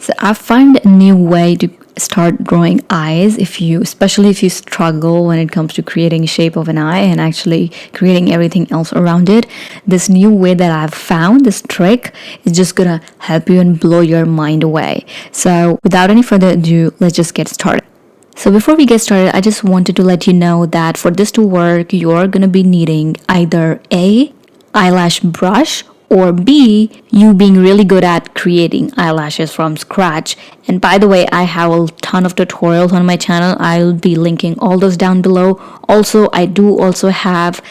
So I find a new way to start drawing eyes especially if you struggle when it comes to creating shape of an eye and actually creating everything else around it. This new way that I've found, this trick, is just gonna help you and blow your mind away. So without any further ado, let's just get started. So before we get started, I just wanted to let you know that for this to work, you're gonna be needing either A, eyelash brush, or B, you being really good at creating eyelashes from scratch. And by the way, I have a ton of tutorials on my channel. I'll be linking all those down below. Also, I do also have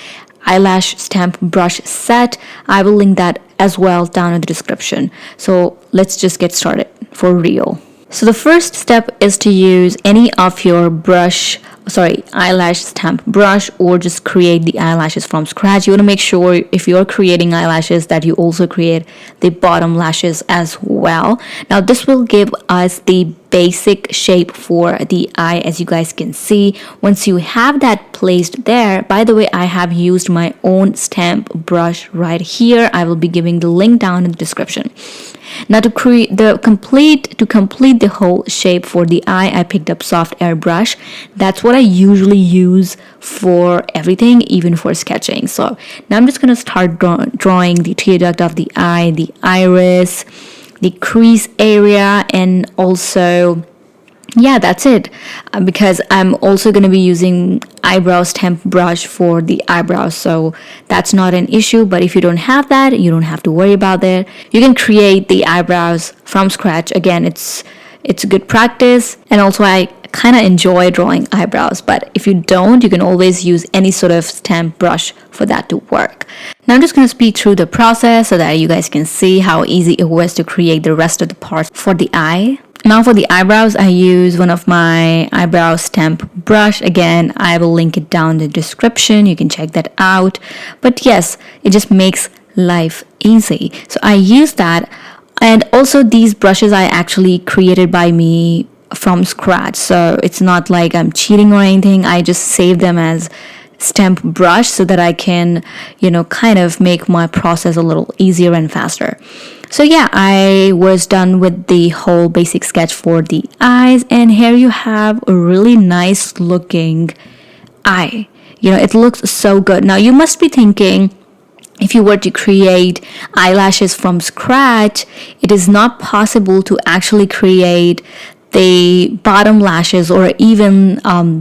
eyelash stamp brush set. I will link that as well down in the description. So let's just get started for real. So the first step is to use any of your eyelash stamp brush, or just create the eyelashes from scratch. You want to make sure if you're creating eyelashes that you also create the bottom lashes as well. Now this will give us the basic shape for the eye, as you guys can see. Once you have that placed there, by the way, I have used my own stamp brush right here. I will be giving the link down in the description. Now to complete the whole shape for the eye, I picked up soft air brush. That's what I usually use for everything, even for sketching. So now I'm just going to start drawing the tear duct of the eye, the iris, the crease area, and also that's it, because I'm also going to be using eyebrow stamp brush for the eyebrows, so that's not an issue. But if you don't have that, you don't have to worry about that. You can create the eyebrows from scratch. Again, it's good practice, and also I kind of enjoy drawing eyebrows. But if you don't, you can always use any sort of stamp brush for that to work. Now I'm just going to speed through the process so that you guys can see how easy it was to create the rest of the parts for the eye. Now for the eyebrows, I use one of my eyebrow stamp brush. Again, I will link it down in the description. You can check that out. But yes, it just makes life easy. So I use that. And also these brushes I actually created by me from scratch. So it's not like I'm cheating or anything. I just save them as stamp brush so that I can, kind of make my process a little easier and faster. So yeah, I was done with the whole basic sketch for the eyes, and here you have a really nice looking eye. It looks so good. Now you must be thinking, if you were to create eyelashes from scratch, it is not possible to actually create the bottom lashes or even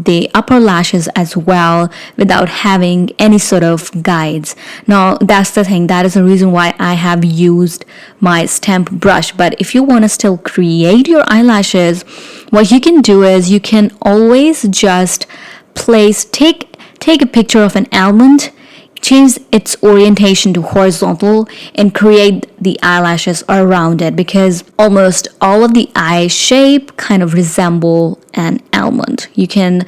the upper lashes as well without having any sort of guides. Now that's the thing, that is the reason why I have used my stamp brush. But if you want to still create your eyelashes, what you can do is you can always just take a picture of an almond, change its orientation to horizontal, and create the eyelashes around it, because almost all of the eye shape kind of resemble an almond. You can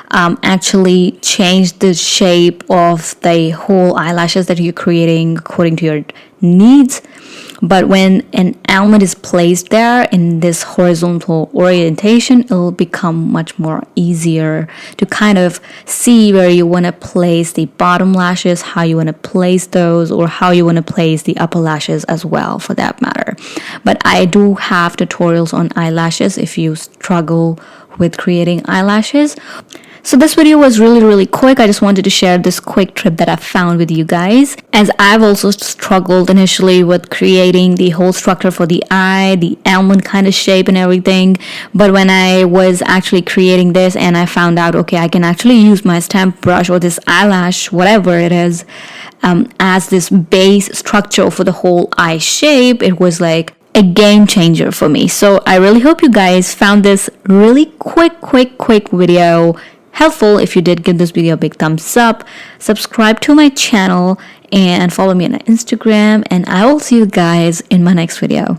actually change the shape of the whole eyelashes that you're creating according to your needs. But when an almond is placed there in this horizontal orientation, it'll become much more easier to kind of see where you want to place the bottom lashes, how you want to place those, or how you want to place the upper lashes as well, for that matter. But I do have tutorials on eyelashes if you struggle with creating eyelashes. So this video was really quick. I just wanted to share this quick tip that I found with you guys, as I've also struggled initially with creating the whole structure for the eye, the almond kind of shape and everything. But when I was actually creating this and I found out, okay, I can actually use my stamp brush or this eyelash, whatever it is, as this base structure for the whole eye shape, it was like a game changer for me. So I really hope you guys found this really quick video helpful. If you did, give this video a big thumbs up, subscribe to my channel, and follow me on Instagram, and I will see you guys in my next video.